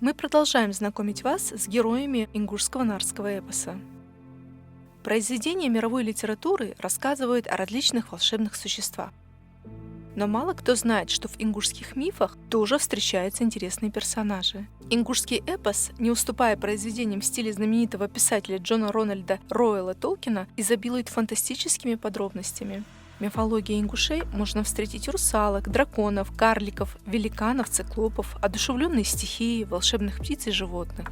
Мы продолжаем знакомить вас с героями ингушского нарского эпоса. Произведения мировой литературы рассказывают о различных волшебных существах. Но мало кто знает, что в ингушских мифах тоже встречаются интересные персонажи. Ингушский эпос, не уступая произведениям в стиле знаменитого писателя Джона Рональда Роэла Толкина, изобилует фантастическими подробностями. В мифологии ингушей можно встретить русалок, драконов, карликов, великанов, циклопов, одушевленные стихии, волшебных птиц и животных.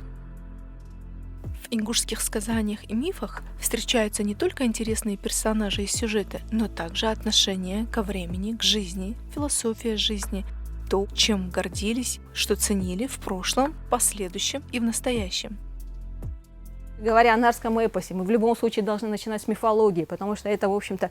В ингушских сказаниях и мифах встречаются не только интересные персонажи и сюжеты, но также отношение ко времени, к жизни, философия жизни, то, чем гордились, что ценили в прошлом, последующем и в настоящем. Говоря о нарском эпосе, мы в любом случае должны начинать с мифологии, потому что это, в общем-то,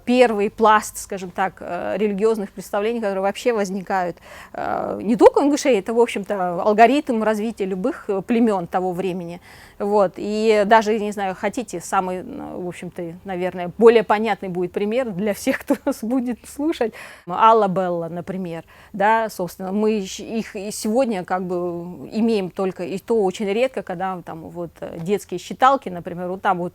первый пласт, скажем так, религиозных представлений, которые вообще возникают не только у ингушей, это, в общем-то, алгоритм развития любых племен того времени. Вот. И даже, не знаю, хотите, самый, в общем-то, наверное, более понятный будет пример для всех, кто нас будет слушать. Алла Белла, например, да, собственно, мы их сегодня как бы имеем только, и то очень редко, когда там вот детские считалки, например, вот там вот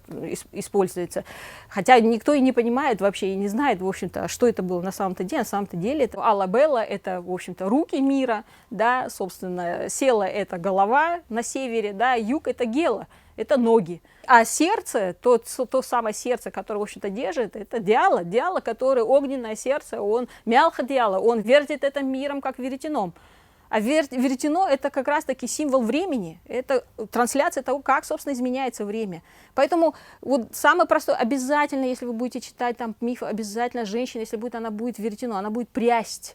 используются. Хотя никто и не понимает вообще, и не знает, в общем-то, что это было на самом-то деле. На самом-то деле это Алла Белла, это, в общем-то, руки мира, да, собственно, Села — это голова на севере, да, юг — это Гела, это ноги. А сердце, то самое сердце, которое, в общем-то, держит, это Диала. Диала, который огненное сердце, он мялха Диала, он вертит этим миром, как веретеном. А веретено — это как раз-таки символ времени, это трансляция того, как, собственно, изменяется время. Поэтому вот самое простое, обязательно, если вы будете читать там миф, обязательно женщина, если будет, она будет веретено, она будет прясть.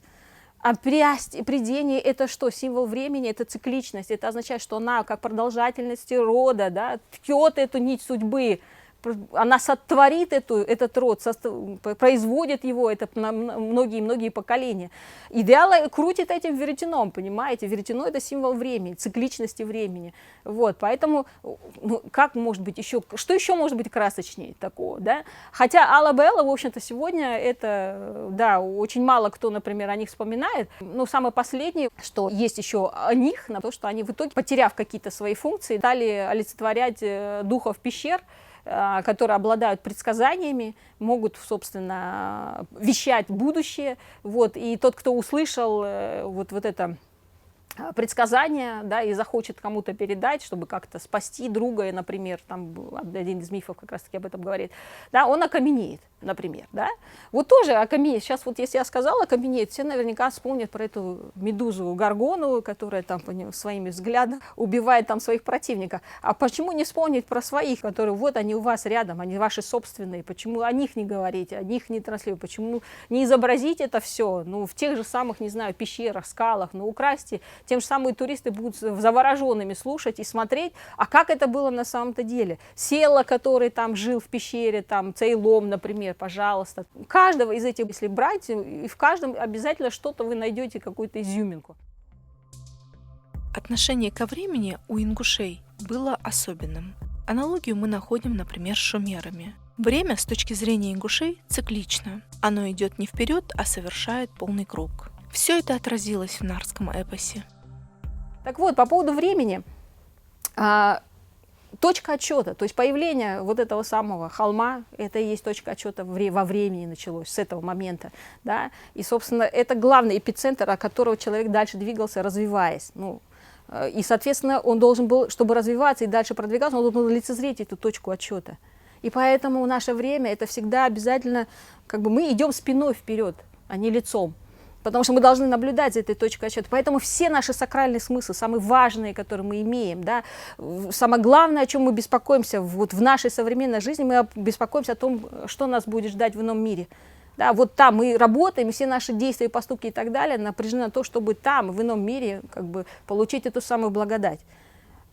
А прясть и прядение — это что? Символ времени, это цикличность, это означает, что она, как продолжательность рода, да, ткет эту нить судьбы, она сотворит этот род, производит его, это на многие-многие поколения. Идеала крутит этим веретеном, понимаете? Веретено — это символ времени, цикличности времени. Вот, поэтому, ну, как может быть еще, что еще может быть красочнее такого, да? Хотя Алла Белла, в общем-то, сегодня это, да, очень мало кто, например, о них вспоминает. Но самое последнее, что есть еще о них, на то, что они в итоге, потеряв какие-то свои функции, стали олицетворять духов пещер, которые обладают предсказаниями, могут, собственно, вещать будущее. Вот, и тот, кто услышал вот это предсказание, да, и захочет кому-то передать, чтобы как-то спасти друга, например, там один из мифов как раз-таки об этом говорит, да, он окаменеет, например, да. Вот тоже окаменеет. Сейчас вот если я сказала окаменеет, все наверняка вспомнят про эту медузу Горгону, которая там своими взглядами убивает там своих противников. А почему не вспомнить про своих, которые вот они у вас рядом, они ваши собственные, почему о них не говорите, о них не транслируете, почему не изобразить это все, ну, в тех же самых, не знаю, пещерах, скалах, ну, украсьте. Тем же самым туристы будут завороженными слушать и смотреть, а как это было на самом-то деле. Села, который там жил в пещере, там Цейлом, например, пожалуйста. Каждого из этих, если брать, и в каждом обязательно что-то вы найдете, какую-то изюминку. Отношение ко времени у ингушей было особенным. Аналогию мы находим, например, с шумерами. Время с точки зрения ингушей циклично. Оно идет не вперед, а совершает полный круг. Все это отразилось в нарском эпосе. Так вот, по поводу времени, точка отсчета, то есть появление вот этого самого холма, это и есть точка отсчета во времени началось, с этого момента, да, и, собственно, это главный эпицентр, от которого человек дальше двигался, развиваясь, ну, и, соответственно, он должен был, чтобы развиваться и дальше продвигаться, он должен был лицезреть эту точку отсчета. И поэтому наше время, это всегда обязательно, как бы мы идем спиной вперед, а не лицом. Потому что мы должны наблюдать за этой точкой отсчета. Поэтому все наши сакральные смыслы, самые важные, которые мы имеем, да, самое главное, о чем мы беспокоимся вот в нашей современной жизни, мы беспокоимся о том, что нас будет ждать в ином мире. Да, вот там мы работаем, все наши действия, поступки и так далее напряжены на то, чтобы там, в ином мире, как бы, получить эту самую благодать.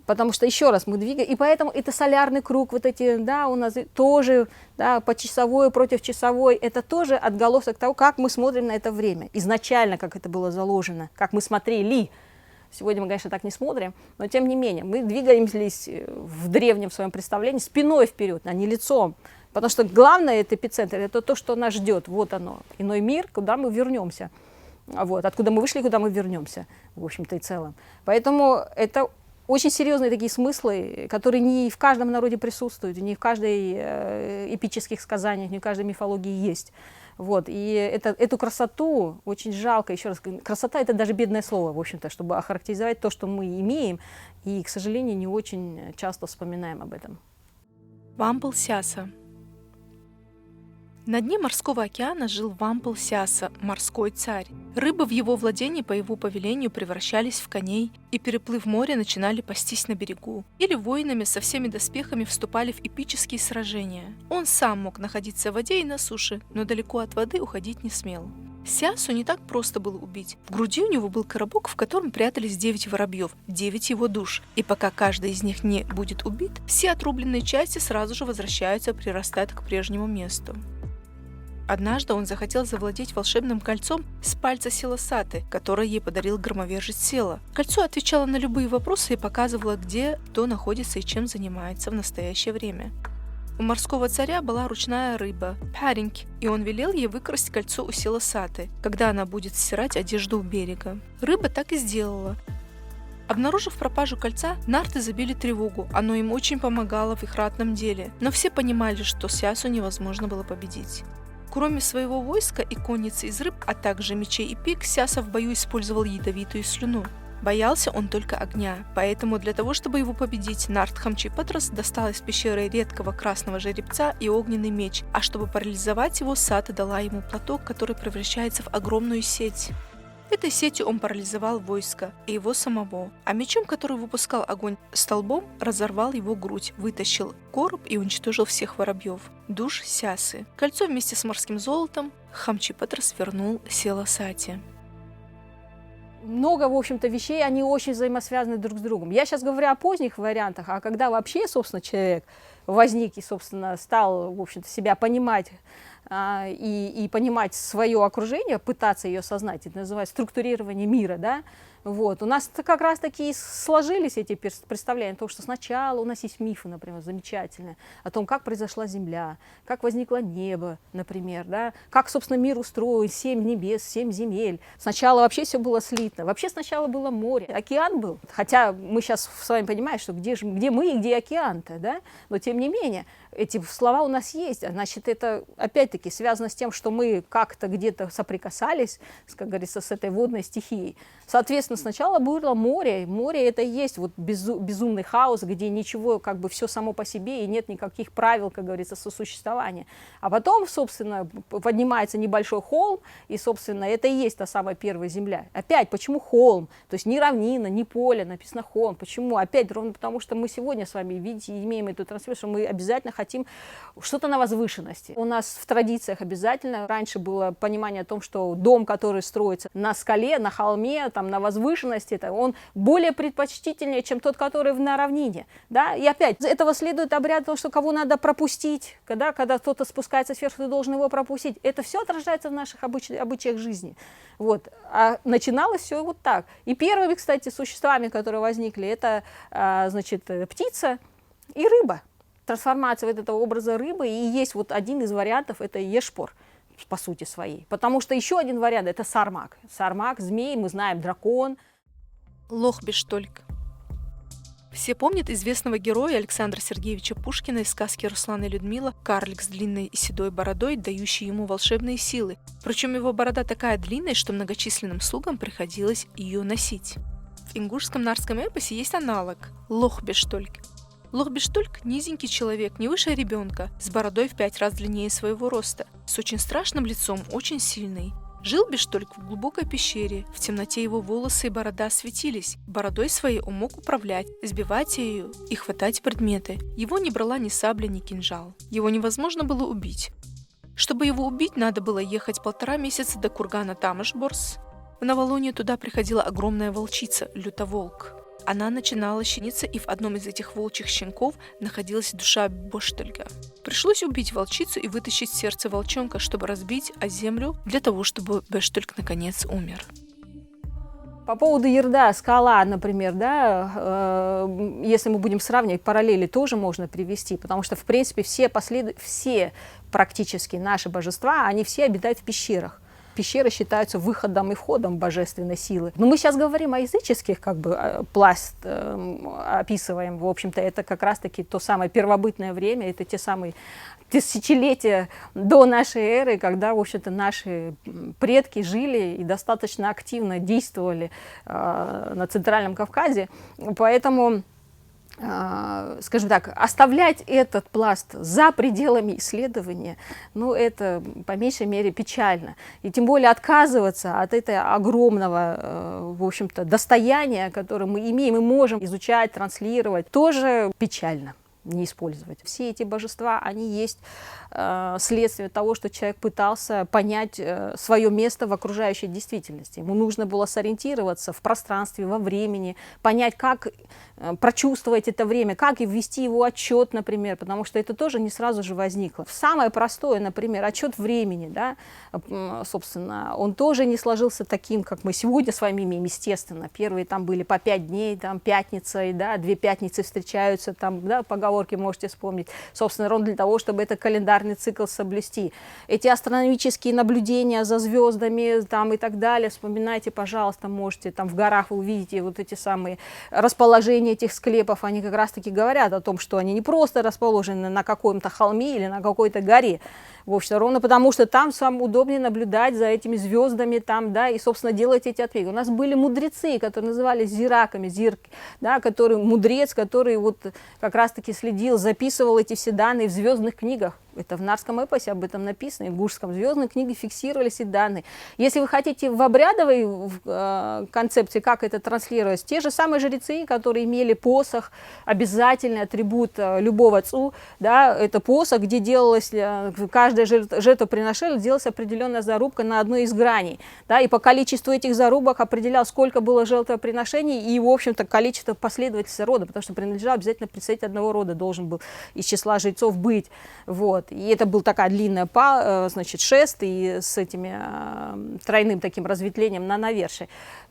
Потому что, еще раз, мы двигаем, и поэтому это солярный круг, вот эти, да, у нас тоже, да, почасовой против часовой, это тоже отголосок того, как мы смотрим на это время, изначально, как это было заложено, как мы смотрели. Сегодня мы, конечно, так не смотрим, но тем не менее, мы двигаемся в древнем своем представлении спиной вперед, а не лицом. Потому что главное, это эпицентр, это то, что нас ждет, вот оно, иной мир, куда мы вернемся. Вот, откуда мы вышли, куда мы вернемся, в общем-то и целом. Поэтому это очень серьезные такие смыслы, которые не в каждом народе присутствуют, не в каждой эпических сказаниях, не в каждой мифологии есть. Вот, и эту красоту очень жалко, еще раз, красота — это даже бедное слово, в общем-то, чтобы охарактеризовать то, что мы имеем, и, к сожалению, не очень часто вспоминаем об этом. Вампел-Сяса. На дне морского океана жил Вампел-Сяса, морской царь. Рыбы в его владении по его повелению превращались в коней и, переплыв море, начинали пастись на берегу. Или воинами со всеми доспехами вступали в эпические сражения. Он сам мог находиться в воде и на суше, но далеко от воды уходить не смел. Сясу не так просто было убить. В груди у него был коробок, в котором прятались 9 воробьев, 9 его душ. И пока каждый из них не будет убит, все отрубленные части сразу же возвращаются, прирастают к прежнему месту. Однажды он захотел завладеть волшебным кольцом с пальца Селосаты, которое ей подарил громовержец Села. Кольцо отвечало на любые вопросы и показывало, где кто находится и чем занимается в настоящее время. У морского царя была ручная рыба – Паринг, и он велел ей выкрасть кольцо у Селосаты, когда она будет стирать одежду у берега. Рыба так и сделала. Обнаружив пропажу кольца, нарты забили тревогу, оно им очень помогало в их ратном деле, но все понимали, что Сясу невозможно было победить. Кроме своего войска и конницы из рыб, а также мечей и пик, Сяса в бою использовал ядовитую слюну. Боялся он только огня, поэтому для того, чтобы его победить, Нарт Хамчипатрас достал из пещеры редкого красного жеребца и огненный меч, а чтобы парализовать его, Сата дала ему платок, который превращается в огромную сеть. Этой сетью он парализовал войско и его самого, а мечом, который выпускал огонь столбом, разорвал его грудь, вытащил короб и уничтожил всех воробьев. Душ Сясы. Кольцо вместе с морским золотом Хамчипатрас вернул Селосате. Много, в общем-то, вещей, они очень взаимосвязаны друг с другом. Я сейчас говорю о поздних вариантах, а когда вообще, собственно, человек возник и, собственно, стал, в общем-то, себя понимать и понимать свое окружение, пытаться ее осознать, это называется структурирование мира, да, вот. У нас как раз таки и сложились эти представления о том, что сначала у нас есть мифы, например, замечательные, о том, как произошла Земля, как возникло небо, например, да, как, собственно, мир устроен, 7 небес, 7 земель. Сначала вообще все было слито, вообще сначала было море, океан был, хотя мы сейчас с вами понимаем, что где мы и где океан-то, да, но тем не менее, эти слова у нас есть, значит, это опять-таки связано с тем, что мы как-то где-то соприкасались, как говорится, с этой водной стихией. Соответственно, сначала было море, море это и есть вот безумный хаос, где ничего, как бы все само по себе и нет никаких правил, как говорится, сосуществования. А потом, собственно, поднимается небольшой холм, и, собственно, это и есть та самая первая земля. Опять, почему холм? То есть ни равнина, ни поле, написано холм. Почему? Опять, ровно потому, что мы сегодня с вами, видите, имеем эту трансформацию, что мы обязательно хотим что-то на возвышенности. У нас в традициях обязательно раньше было понимание о том, что дом, который строится на скале, на холме, там, на возвышенности, это он более предпочтительнее, чем тот, который на равнине. Да? И опять, из этого следует обряд, что кого надо пропустить, когда кто-то спускается сверху, ты должен его пропустить. Это все отражается в наших обычаях жизни. Вот. А начиналось все вот так. И первыми, кстати, существами, которые возникли, это, значит, птица и рыба. Трансформация вот этого образа рыбы, и есть вот один из вариантов, это ешпор, по сути своей. Потому что еще один вариант – это сармак. Сармак, змей, мы знаем, дракон. Лох-Бештольк. Все помнят известного героя Александра Сергеевича Пушкина из сказки «Руслан и Людмила», карлик с длинной и седой бородой, дающий ему волшебные силы. Причем его борода такая длинная, что многочисленным слугам приходилось ее носить. В ингушском нарском эпосе есть аналог – Лох-Бештольк. Лох-Бештольк – низенький человек, не выше ребенка, с бородой в 5 раз длиннее своего роста, с очень страшным лицом, очень сильный. Жил Бештольк в глубокой пещере, в темноте его волосы и борода светились. Бородой своей он мог управлять, сбивать ее и хватать предметы. Его не брала ни сабля, ни кинжал. Его невозможно было убить. Чтобы его убить, надо было ехать 1,5 месяца до кургана Тамашборс. В новолуние туда приходила огромная волчица, лютоволк. Она начинала щениться, и в одном из этих волчьих щенков находилась душа Бештолька. Пришлось убить волчицу и вытащить сердце волчонка, чтобы разбить о землю, для того, чтобы Бештольк наконец умер. По поводу Ерда, скала, например, да, если мы будем сравнивать, параллели тоже можно привести, потому что, в принципе, все практически наши божества, они все обитают в пещерах. пещеры считаются выходом и входом божественной силы. Но мы сейчас говорим о языческих, пласт описываем, в общем-то, это как раз-таки то самое первобытное время, это те самые тысячелетия до нашей эры, когда, в общем-то, наши предки жили и достаточно активно действовали на Центральном Кавказе. Поэтому, скажем так, оставлять этот пласт за пределами исследования, ну, это по меньшей мере печально. И тем более отказываться от этого огромного, в общем-то, достояния, которое мы имеем и можем изучать, транслировать, тоже печально не использовать. Все эти божества, они есть следствие того, что человек пытался понять свое место в окружающей действительности. Ему нужно было сориентироваться в пространстве, во времени, понять, как прочувствовать это время, как и ввести его отчет, например, потому что это тоже не сразу же возникло. Самое простое, например, отчет времени, да, собственно, он тоже не сложился таким, как мы сегодня с вами имеем, естественно. Первые там были по 5 дней, там пятница, и, да, 2 пятницы встречаются, там, да, поговорки можете вспомнить, собственно, ровно для того, чтобы это календарный цикл соблюсти. Эти астрономические наблюдения за звездами там, и так далее, вспоминайте, пожалуйста, можете, там в горах вы увидите вот эти самые расположения этих склепов, они как раз-таки говорят о том, что они не просто расположены на каком-то холме или на какой-то горе, в общем, ровно потому, что там самое удобнее наблюдать за этими звездами, там, да, и, собственно, делать эти ответы. У нас были мудрецы, которые назывались зираками, зирки, да, который мудрец, который вот как раз-таки следил, записывал эти все данные в звездных книгах. Это в Нарском эпосе об этом написано, в Ингушском звездной книге фиксировались эти данные. Если вы хотите в обрядовой концепции, как это транслировать, те же самые жрецы, которые имели посох, обязательный атрибут любого цу, да, это посох, где делалось, каждое жертвоприношение делалась определенная зарубка на одной из граней, да, и по количеству этих зарубок определял, сколько было жертвоприношений и, в общем-то, количество последовательности рода, потому что принадлежал обязательно представитель одного рода, должен был из числа жрецов быть, вот. И это был такая длинная, значит, шест и с этими тройным таким разветвлением на навершие.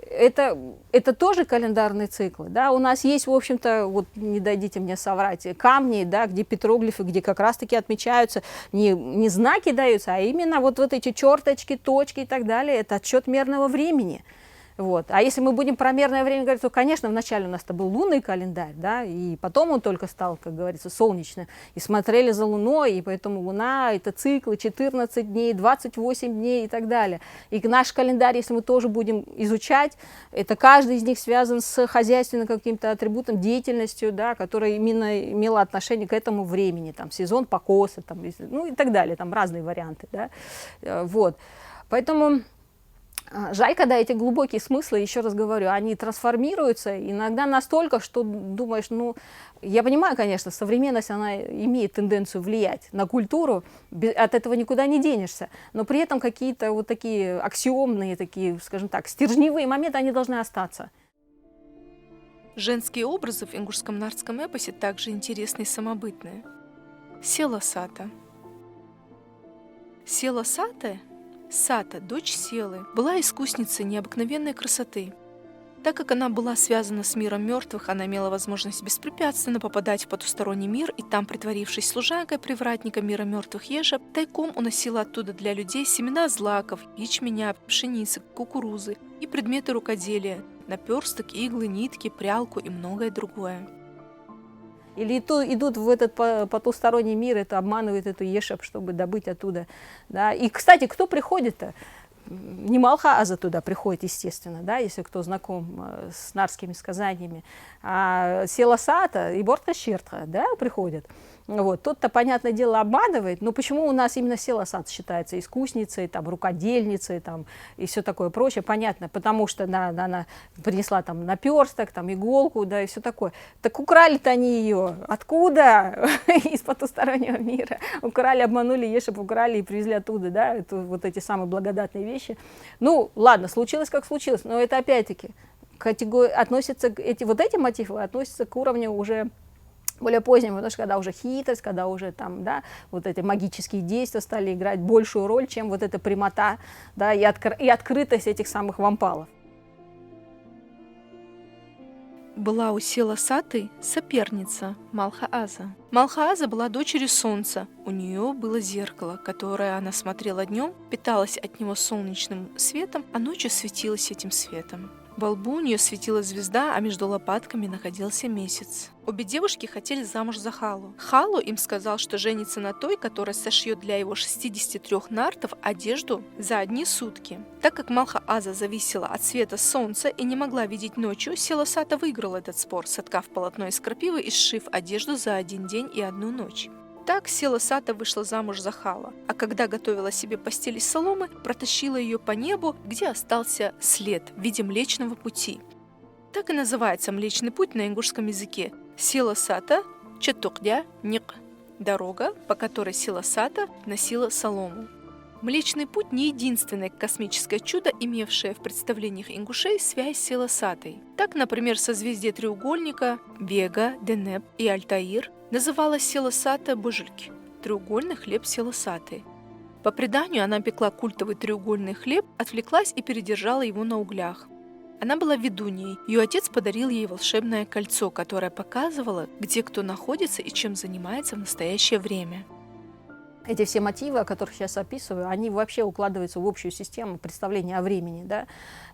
Это тоже календарные циклы, да, у нас есть, в общем-то, вот не дадите мне соврать, камни, да, где петроглифы, где как раз-таки отмечаются, не знаки даются, а именно вот эти черточки, точки и так далее, это отсчет мерного времени. Вот. А если мы будем про мерное время говорить, то, конечно, вначале у нас-то был лунный календарь, да, и потом он только стал, как говорится, солнечным, и смотрели за Луной, и поэтому Луна – это циклы 14 дней, 28 дней и так далее. И наш календарь, если мы тоже будем изучать, это каждый из них связан с хозяйственным каким-то атрибутом, деятельностью, да, которая именно имела отношение к этому времени, там, сезон покоса, там, ну и так далее, там разные варианты, да, вот. Поэтому жаль, когда эти глубокие смыслы, еще раз говорю, они трансформируются иногда настолько, что думаешь, ну, я понимаю, конечно, современность, она имеет тенденцию влиять на культуру, от этого никуда не денешься, но при этом какие-то вот такие аксиомные, такие, скажем так, стержневые моменты, они должны остаться. Женские образы в ингушском нарском эпосе также интересны и самобытные. Села Сата. Села Сата, Сата, дочь Селы, была искусницей необыкновенной красоты. Так как она была связана с миром мертвых, она имела возможность беспрепятственно попадать в потусторонний мир и там, притворившись служанкой привратника мира мертвых Ежа, тайком уносила оттуда для людей семена злаков, ячменя, пшеницы, кукурузы и предметы рукоделия, наперсток, иглы, нитки, прялку и многое другое. Или идут в этот потусторонний мир, это обманывают эту Ешеб, чтобы добыть оттуда. Да. И, кстати, кто приходит-то? Не Малха-Аза туда приходит, естественно, да, если кто знаком с нарскими сказаниями, а Села Сата и Бортка Щертха, да, приходят. Вот. Тот-то, понятное дело, обманывает, но почему у нас именно Села Сата считается искусницей, там, рукодельницей там, и все такое прочее, понятно, потому что она принесла там наперсток, там, иголку, да, и все такое. Так украли-то они ее. Откуда? Из потустороннего мира. Украли, обманули Ешеб, украли и привезли оттуда, да, это вот эти самые благодатные вещи. Ну, ладно, случилось как случилось, но это опять-таки относятся, эти мотивы относятся к уровню уже более позднему, потому что когда уже хитрость, когда уже там, да, вот эти магические действия стали играть большую роль, чем вот эта прямота, да, и открытость этих самых вампалов. Была у Села Саты соперница Малха-Аза. Малхааза была дочерью солнца. У нее было зеркало, которое она смотрела днем, питалась от него солнечным светом, а ночью светилась этим светом. Во лбу у нее светила звезда, а между лопатками находился месяц. Обе девушки хотели замуж за Халу. Халу им сказал, что женится на той, которая сошьет для его 63 нартов одежду за одни сутки. Так как Малхааза зависела от света солнца и не могла видеть ночью, Селосата выиграл этот спор, соткав полотно из крапивы и сшив одежду за один день и одну ночь. Так Селосата вышла замуж за Хала, а когда готовила себе постель из соломы, протащила ее по небу, где остался след в виде Млечного пути. Так и называется Млечный путь на ингушском языке – Селосата Четукдя Ник – дорога, по которой Селосата носила солому. Млечный путь не единственное космическое чудо, имевшее в представлениях ингушей связь с Селосатой. Так, например, созвездие треугольника Вега, Денеп и Альтаир называлась Селосата Божильки – треугольный хлеб Селосаты. По преданию, она пекла культовый треугольный хлеб, отвлеклась и передержала его на углях. Она была ведуньей. Ее отец подарил ей волшебное кольцо, которое показывало, где кто находится и чем занимается в настоящее время. Эти все мотивы, о которых сейчас описываю, они вообще укладываются в общую систему представления о времени, да.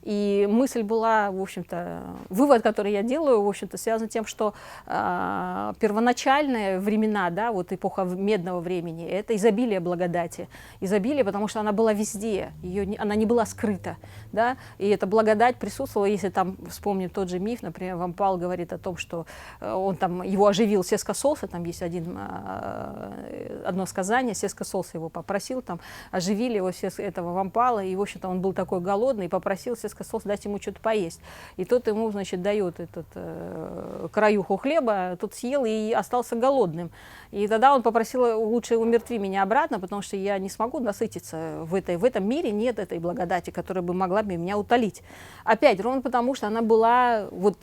И мысль была, в общем-то, вывод, который я делаю, в общем-то, связан с тем, что первоначальные времена, да, вот эпоха медного времени, это изобилие благодати. Изобилие, потому что она была везде, она не была скрыта, да. И эта благодать присутствовала, если там вспомним тот же миф, например, Вампал говорит о том, что он там, его оживил Сескасолса, там есть одно сказание, Сескасолса его попросил, там, оживили его этого Вампала, и, в общем-то, он был такой голодный, и попросил Сескасолса дать ему что-то поесть. И тот ему, значит, дает этот краюху хлеба, тот съел и остался голодным. И тогда он попросил: лучше умертви меня обратно, потому что я не смогу насытиться в этом мире, нет этой благодати, которая бы могла бы меня утолить. Опять, ровно потому, что она была, вот,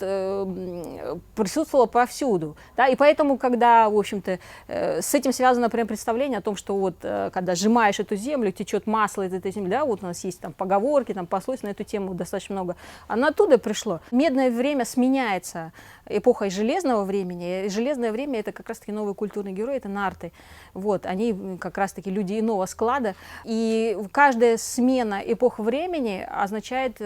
присутствовала повсюду. Да? И поэтому, когда, в общем-то, с этим связано, например, представление о том, что вот, когда сжимаешь эту землю, течет масло из этой земли, да, вот у нас есть там поговорки, там пословицы на эту тему достаточно много, оно оттуда пришло. Медное время сменяется эпохой железного времени, и железное время — это как раз-таки новый культурный герой, это нарты. Вот, они как раз-таки люди иного склада, и каждая смена эпох времени означает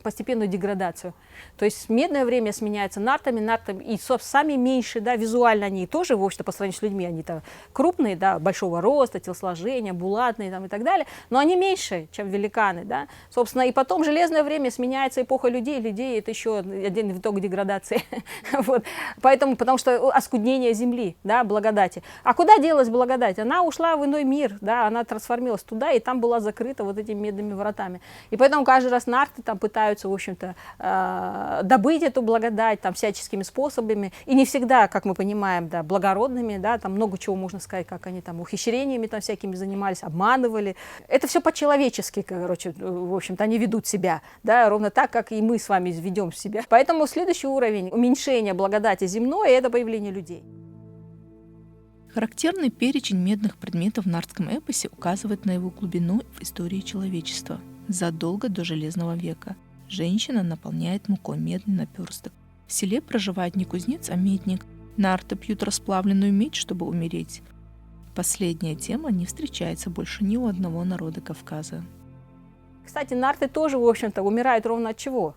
постепенную деградацию. То есть медное время сменяется нартами, и сами меньше, да, визуально они тоже, в общем-то, по сравнению с людьми, они-то крупные, да, большого роста, телосложения, булатные там, и так далее, но они меньше, чем великаны, да. Собственно, и потом железное время сменяется эпоха людей, это еще один виток деградации. Вот. Поэтому, потому что оскуднение земли, да, благодати. А куда делась благодать? Она ушла в иной мир, да, она трансформировалась туда, и там была закрыта вот этими медными вратами. И поэтому каждый раз нарты там пытаются, в общем-то, добыть эту благодать там всяческими способами, и не всегда, как мы понимаем, да, благородными, да, там много чего можно сказать, как они там ухищрениями там всякими занимались, обманывали. Это все по-человечески, короче, в общем-то, они ведут себя, да, ровно так, как и мы с вами ведем себя. Поэтому следующий уровень уменьшения благодати земной — это появление людей. Характерный перечень медных предметов в нартском эпосе указывает на его глубину в истории человечества. Задолго до Железного века женщина наполняет мукой медный наперсток. В селе проживает не кузнец, а медник. Нарты пьют расплавленную медь, чтобы умереть. Последняя тема не встречается больше ни у одного народа Кавказа. Кстати, нарты тоже, в общем-то, умирают ровно от чего?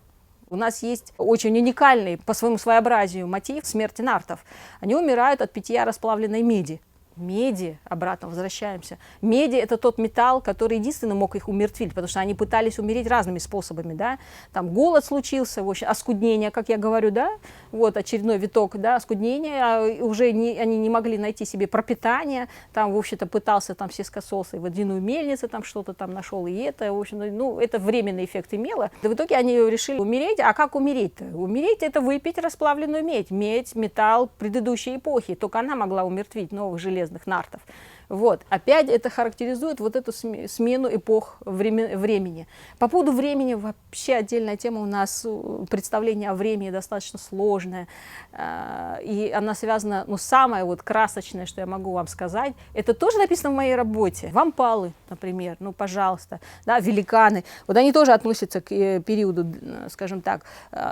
У нас есть очень уникальный по своему своеобразию мотив смерти нартов. Они умирают от питья расплавленной меди. Меди, обратно возвращаемся. Меди — это тот металл, который единственно мог их умертвить, потому что они пытались умереть разными способами, да. Там голод случился, в общем, оскуднение, как я говорю, да, вот очередной виток, да, оскуднение, уже они не могли найти себе пропитание, там, в общем-то, пытался там Сескасолса и водяную мельницу там что-то там нашел, и это, в общем, ну, это временный эффект имело. Да в итоге они решили умереть, а как умереть-то? Умереть — это выпить расплавленную медь, металл предыдущей эпохи, только она могла умертвить новых железных нартов. Вот. Опять это характеризует вот эту смену эпох времени. По поводу времени вообще отдельная тема. У нас представление о времени достаточно сложное. И она связана, ну, самое вот красочное, что я могу вам сказать, это тоже написано в моей работе. Вампалы, например, ну, пожалуйста, да, великаны. Вот они тоже относятся к периоду, скажем так,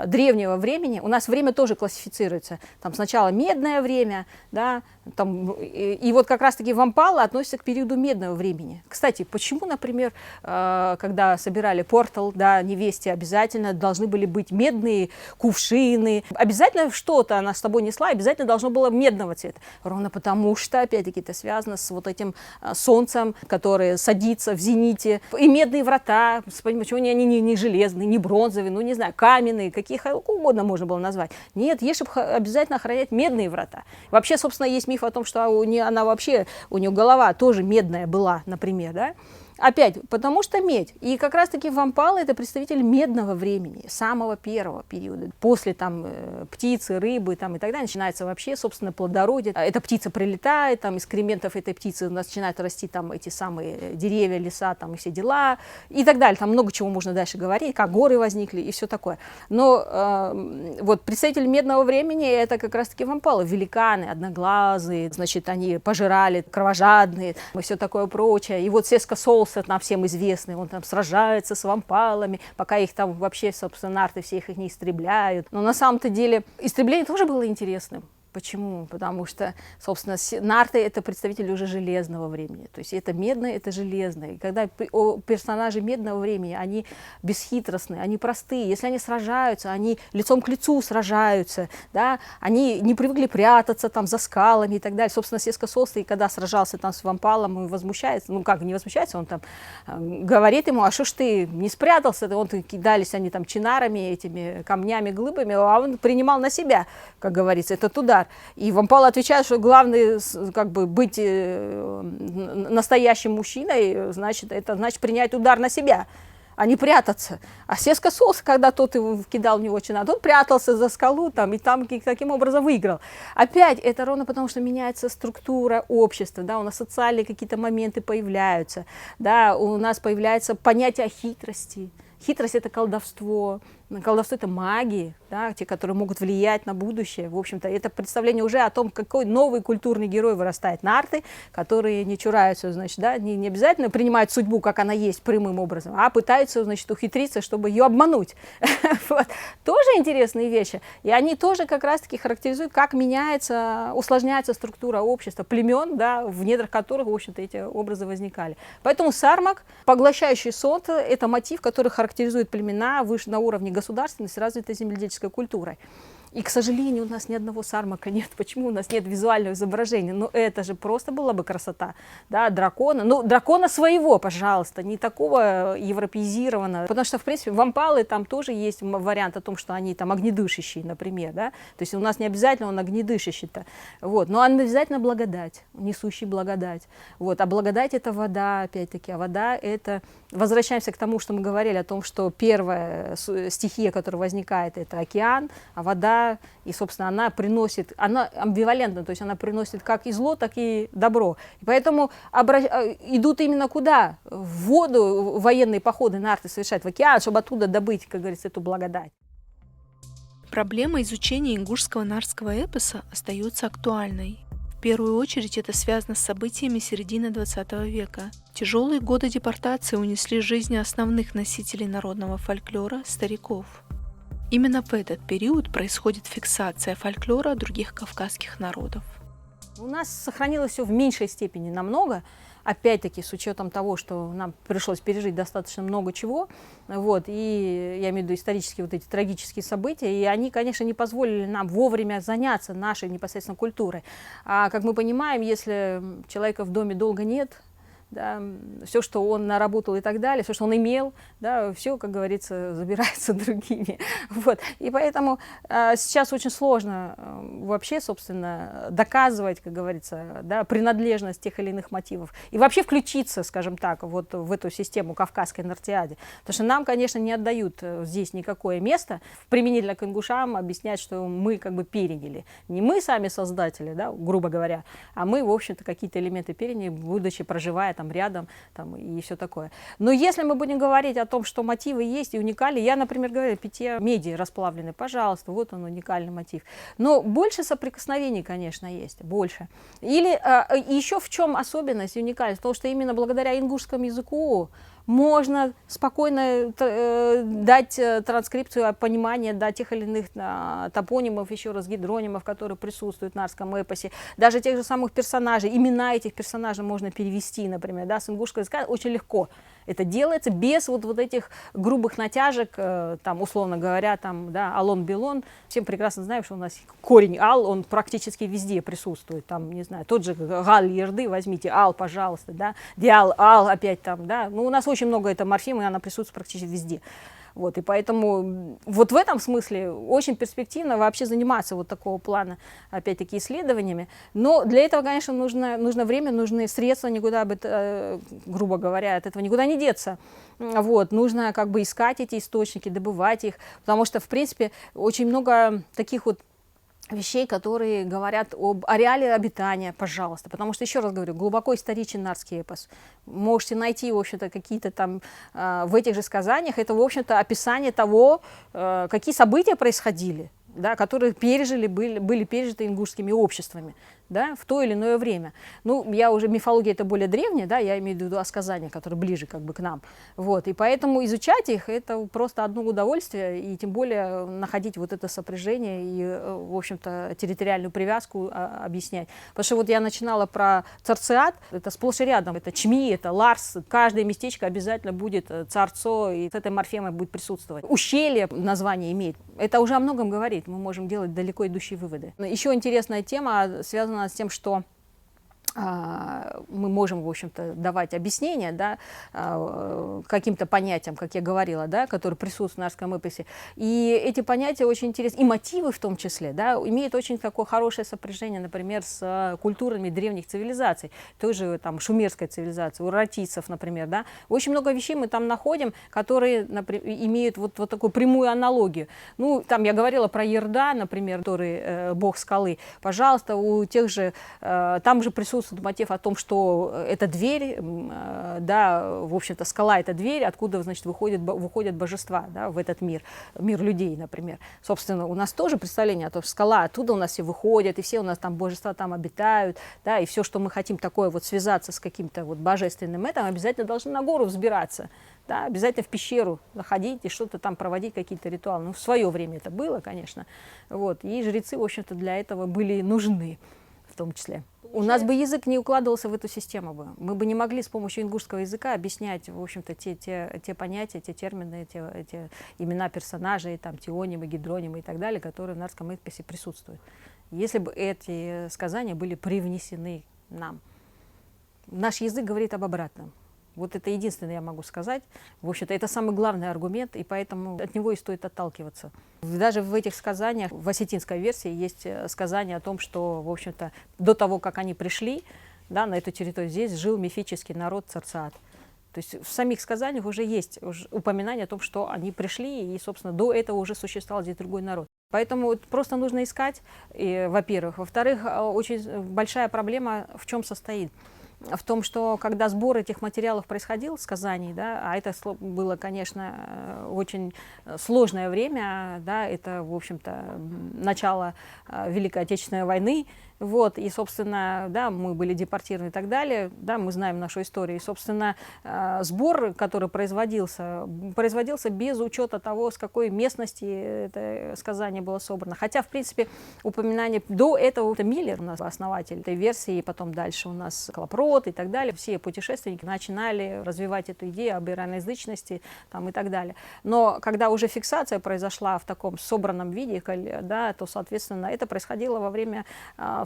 древнего времени. У нас время тоже классифицируется. Там сначала медное время, да, там, и вот как раз-таки вампалы относятся к периоду медного времени. Кстати, почему, например, когда собирали портал, да, невесте обязательно должны были быть медные кувшины, обязательно что-то она с собой несла, обязательно должно было медного цвета. Ровно потому что, опять-таки, это связано с вот этим солнцем, которое садится в зените. И медные врата, почему они не железные, не бронзовые, ну, не знаю, каменные, каких угодно можно было назвать. Нет, Ешеб обязательно охранять медные врата. Вообще, собственно, есть миф о том, что она вообще, у нее голова тоже медная была, например, да? Опять, потому что медь. И как раз-таки вампалы – это представители медного времени, самого первого периода. После там птицы, рыбы там, и так далее начинается вообще, собственно, плодородие. Эта птица прилетает, там, из экскрементов этой птицы начинают расти там эти самые деревья, леса там, и все дела, и так далее. Там много чего можно дальше говорить, как горы возникли и все такое. Но вот представители медного времени – это как раз-таки вампалы, великаны, одноглазые, значит, они пожирали, кровожадные, и все такое прочее. И вот Сеска Солс, это нам всем известный, он там сражается с вампалами, пока их там вообще, собственно, нарты все их не истребляют. Но на самом-то деле истребление тоже было интересным. Почему? Потому что, собственно, нарты – это представители уже железного времени. То есть это медное, это железное. И когда персонажи медного времени, они бесхитростные, они простые. Если они сражаются, они лицом к лицу сражаются, да? Они не привыкли прятаться там за скалами и так далее. Собственно, Сеска Солстрий, когда сражался там с вампалом, он возмущается, ну как, не возмущается, он там говорит ему: а что ж ты не спрятался? Он кидались они там чинарами, этими камнями, глыбами, а он принимал на себя, как говорится, этот удар. И вампалы отвечают, что главное, как бы, быть настоящим мужчиной, значит, это значит принять удар на себя, а не прятаться. А Сеска Солс, когда тот его кидал в него чинар, он прятался за скалу там, и там таким образом выиграл. Опять это ровно потому, что меняется структура общества, да, у нас социальные какие-то моменты появляются, да, у нас появляется понятие хитрости. Хитрость – это колдовство. Колдовство – это магия, да, те, которые могут влиять на будущее. В общем-то, это представление уже о том, какой новый культурный герой вырастает. Нарты, которые не чураются, значит, да, не обязательно принимают судьбу, как она есть, прямым образом, а пытаются, значит, ухитриться, чтобы ее обмануть. Вот. Тоже интересные вещи. И они тоже как раз-таки характеризуют, как меняется, усложняется структура общества, племен, да, в недрах которых, в общем-то, эти образы возникали. Поэтому сармак, поглощающий солнце, это мотив, который характеризует племена выше на уровне государственности, развитой земледельческой культурой. И, к сожалению, у нас ни одного сармака нет. Почему у нас нет визуального изображения? Ну, это же просто была бы красота. Да, дракона. Ну, дракона своего, пожалуйста, не такого европеизированного. Потому что, в принципе, вампалы, там тоже есть вариант о том, что они там огнедышащие, например, да. То есть у нас не обязательно он огнедышащий-то. Вот. Но обязательно благодать, несущий благодать. Вот. А благодать – это вода, опять-таки. А вода – это... Возвращаемся к тому, что мы говорили о том, что первая стихия, которая возникает, это океан, а вода, и, собственно, она приносит, она амбивалентна, то есть она приносит как и зло, так и добро. И поэтому идут именно куда? В воду военные походы нарты совершают, в океан, чтобы оттуда добыть, как говорится, эту благодать. Проблема изучения ингушского нарского эпоса остается актуальной. В первую очередь это связано с событиями середины XX века. Тяжелые годы депортации унесли жизни основных носителей народного фольклора – стариков. Именно в этот период происходит фиксация фольклора других кавказских народов. У нас сохранилось все в меньшей степени намного, опять-таки с учетом того, что нам пришлось пережить достаточно много чего, вот, и я имею в виду исторические вот эти трагические события, и они, конечно, не позволили нам вовремя заняться нашей непосредственно культурой. А как мы понимаем, если человека в доме долго нет, да, все, что он наработал и так далее, все, что он имел, да, все, как говорится, забирается другими. Вот. И поэтому сейчас очень сложно вообще, собственно, доказывать, как говорится, да, принадлежность тех или иных мотивов. И вообще включиться, скажем так, вот в эту систему Кавказской нартиады. Потому что нам, конечно, не отдают здесь никакое место. Применительно к ингушам объяснять, что мы как бы переняли. Не мы сами создатели, да, грубо говоря, а мы, в общем-то, какие-то элементы переняли, будучи, проживая там рядом там, и все такое. Но если мы будем говорить о том, что мотивы есть и уникальны, я, например, говорю, питье меди расплавленной, пожалуйста, вот он уникальный мотив. Но больше соприкосновений, конечно, есть, больше. Или еще в чем особенность и уникальность? Потому что именно благодаря ингушскому языку можно спокойно дать транскрипцию, понимание до тех или иных топонимов, еще раз гидронимов, которые присутствуют в нарском эпосе. Даже тех же самых персонажей, имена этих персонажей можно перевести, например, да, с ингушского языка очень легко. Это делается без вот этих грубых натяжек, там, условно говоря, там, да, алон-белон. Всем прекрасно знаем, что у нас корень ал, он практически везде присутствует. Там, не знаю, тот же галь-ерды, возьмите ал, пожалуйста, да, диал, ал, опять там, да. Ну, у нас очень много этой морфемы, и она присутствует практически везде. Вот, и поэтому вот в этом смысле очень перспективно вообще заниматься вот такого плана, опять-таки, исследованиями. Но для этого, конечно, нужно время, нужны средства, никуда, грубо говоря, от этого никуда не деться. Вот, нужно как бы искать эти источники, добывать их, потому что, в принципе, очень много таких вот вещей, которые говорят об ареале обитания, пожалуйста. Потому что, еще раз говорю, глубоко историчен нарский эпос. Можете найти, в общем-то, какие-то там в этих же сказаниях, это, в общем-то, описание того, какие события происходили, да, которые были пережиты ингушскими обществами, да, в то или иное время. Ну, мифология это более древняя, да, я имею в виду сказания, которые ближе как бы к нам. Вот, и поэтому изучать их это просто одно удовольствие, и тем более находить вот это сопряжение и, в общем-то, территориальную привязку объяснять. Потому что вот я начинала про Царцеат, это сплошь и рядом, это Чми, это Ларс, каждое местечко обязательно будет Царцо, и с этой морфемой будет присутствовать. Ущелье название имеет. Это уже о многом говорит, мы можем делать далеко идущие выводы. Еще интересная тема связана с тем, что мы можем, в общем-то, давать объяснения, да, каким-то понятиям, как я говорила, да, которые присутствуют в нарском эпосе. И эти понятия очень интересны, и мотивы в том числе, да, имеют очень такое хорошее сопряжение, например, с культурами древних цивилизаций, той же там шумерской цивилизации, урартийцев, например, да. Очень много вещей мы там находим, которые, например, имеют вот такую прямую аналогию. Ну, там я говорила про Ерда, например, который бог скалы. Пожалуйста, у тех же, там же присутствует мотив о том, что это дверь, да, в общем-то, скала – это дверь, откуда, значит, выходят божества, да, в этот мир людей, например. Собственно, у нас тоже представление о том, что скала, оттуда у нас все выходят, и все у нас там божества там обитают, да, и все, что мы хотим такое вот связаться с каким-то вот божественным, это обязательно должны на гору взбираться. Да, обязательно в пещеру заходить и что-то там проводить, какие-то ритуалы. Ну, в свое время это было, конечно. Вот. И жрецы, в общем-то, для этого были нужны в том числе. У нас бы язык не укладывался в эту систему бы. Мы бы не могли с помощью ингушского языка объяснять, в общем-то, те понятия, те термины, эти имена персонажей, там, теонимы, гидронимы и так далее, которые в нарском эпосе присутствуют. Если бы эти сказания были привнесены нам. Наш язык говорит об обратном. Вот это единственное я могу сказать. В общем-то, это самый главный аргумент, и поэтому от него и стоит отталкиваться. Даже в этих сказаниях, в осетинской версии, есть сказание о том, что, в общем-то, до того, как они пришли, да, на эту территорию, здесь жил мифический народ Царцеат. То есть в самих сказаниях уже есть упоминание о том, что они пришли, и, собственно, до этого уже существовал здесь другой народ. Поэтому просто нужно искать, во-первых. Во-вторых, очень большая проблема в чем состоит? В том, что когда сбор этих материалов происходил, сказаний, да, а это было, конечно, очень сложное время, да, это, в общем-то, начало Великой Отечественной войны, вот, и, собственно, да, мы были депортированы и так далее, да, мы знаем нашу историю, и, собственно, сбор, который производился без учета того, с какой местности это сказание было собрано. Хотя, в принципе, упоминание до этого, это Миллер у нас основатель этой версии, и потом дальше у нас Клопрот и так далее. Все путешественники начинали развивать эту идею об ираноязычности там, и так далее. Но когда уже фиксация произошла в таком собранном виде, да, то, соответственно, это происходило во время,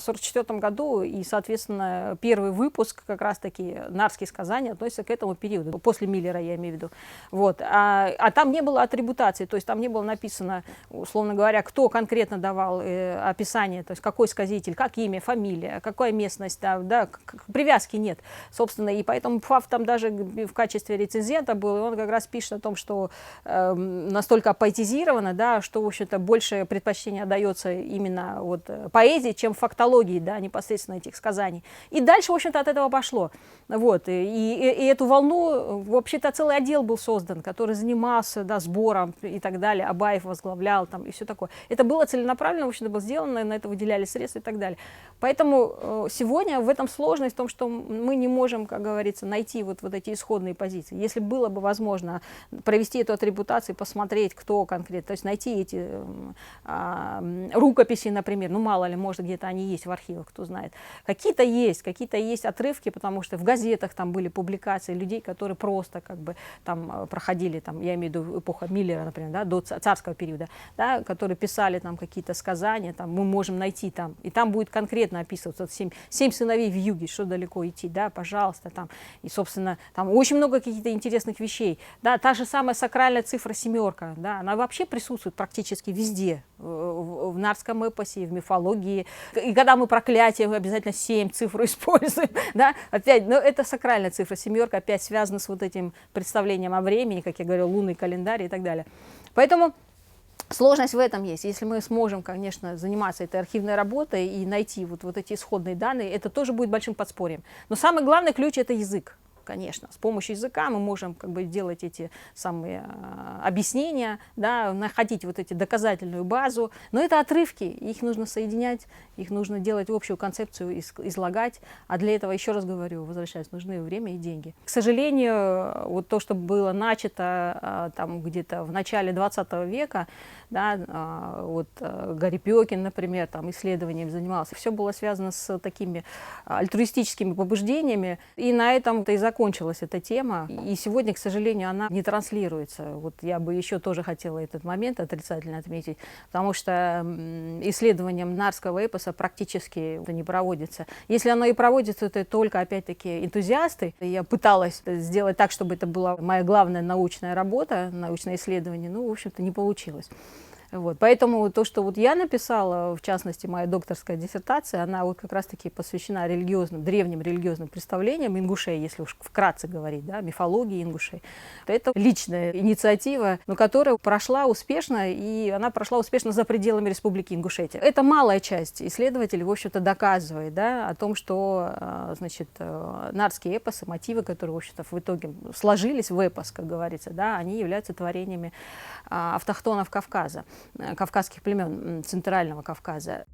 1944 году, и, соответственно, первый выпуск, как раз-таки «Нарские сказания», относится к этому периоду, после Миллера, я имею в виду. Вот. А там не было атрибутации, то есть там не было написано, условно говоря, кто конкретно давал описание, то есть какой сказитель, как имя, фамилия, какая местность, да, привязки нет, собственно, и поэтому Пфафф там даже в качестве рецензента был, и он как раз пишет о том, что настолько поэтизировано, да, что, в общем-то, больше предпочтение отдается именно вот поэзии, чем фактологии, да, непосредственно этих сказаний. И дальше, в общем-то, от этого пошло. Вот. И эту волну, вообще-то, целый отдел был создан, который занимался, да, сбором и так далее, Абаев возглавлял там и все такое. Это было целенаправленно, в общем-то, было сделано, на это выделяли средства и так далее. Поэтому сегодня в этом сложность, в том, что мы не можем, как говорится, найти вот эти исходные позиции. Если было бы возможно провести эту атрибутацию, посмотреть, кто конкретно, то есть найти эти рукописи, например, ну мало ли, может где-то они есть в архивах, кто знает. Какие-то есть отрывки, потому что в газетах там были публикации людей, которые просто как бы там проходили, там, я имею в виду эпоха Миллера, например, да, до царского периода, да, которые писали там какие-то сказания, там, мы можем найти там, и там будет конкретно описываться 7 сыновей в юге, что далеко идти, да, пожалуйста, там, и, собственно, там очень много каких-то интересных вещей, да, та же самая сакральная цифра 7, да, она вообще присутствует практически везде, в нарском эпосе, в мифологии, и когда мы проклятие, мы обязательно 7 цифру используем, да, опять, но это сакральная цифра 7, опять связана с вот этим представлением о времени, как я говорю, лунный календарь и так далее. Поэтому сложность в этом есть. Если мы сможем, конечно, заниматься этой архивной работой и найти вот эти исходные данные, это тоже будет большим подспорьем. Но самый главный ключ – это язык. Конечно, с помощью языка мы можем как бы делать эти самые объяснения, да, находить вот эти доказательную базу, но это отрывки, их нужно соединять, их нужно делать общую концепцию, излагать, а для этого, еще раз говорю, возвращаясь, нужны время и деньги. К сожалению, вот то, что было начато там где-то в начале 20 века, да, вот Гарри Пёкин, например, там исследованием занимался, все было связано с такими альтруистическими побуждениями, и на этом-то и закончилась эта тема, и сегодня, к сожалению, она не транслируется. Вот я бы еще тоже хотела этот момент отрицательно отметить, потому что исследованием нарского эпоса практически это не проводится. Если оно и проводится, то это только, опять-таки, энтузиасты. Я пыталась сделать так, чтобы это была моя главная научная работа, научное исследование, но, в общем-то, не получилось. Вот. Поэтому то, что вот я написала, в частности, моя докторская диссертация, она вот как раз-таки посвящена древним религиозным представлениям ингушей, если уж вкратце говорить, да, мифологии ингушей. Это личная инициатива, но которая прошла успешно, и она прошла успешно за пределами Республики Ингушетия. Это малая часть исследователей, в общем-то, доказывает, да, о том, что, значит, нарские эпосы, мотивы, которые, в общем-то, в итоге сложились в эпос, как говорится, да, они являются творениями автохтонов Кавказа, кавказских племен Центрального Кавказа.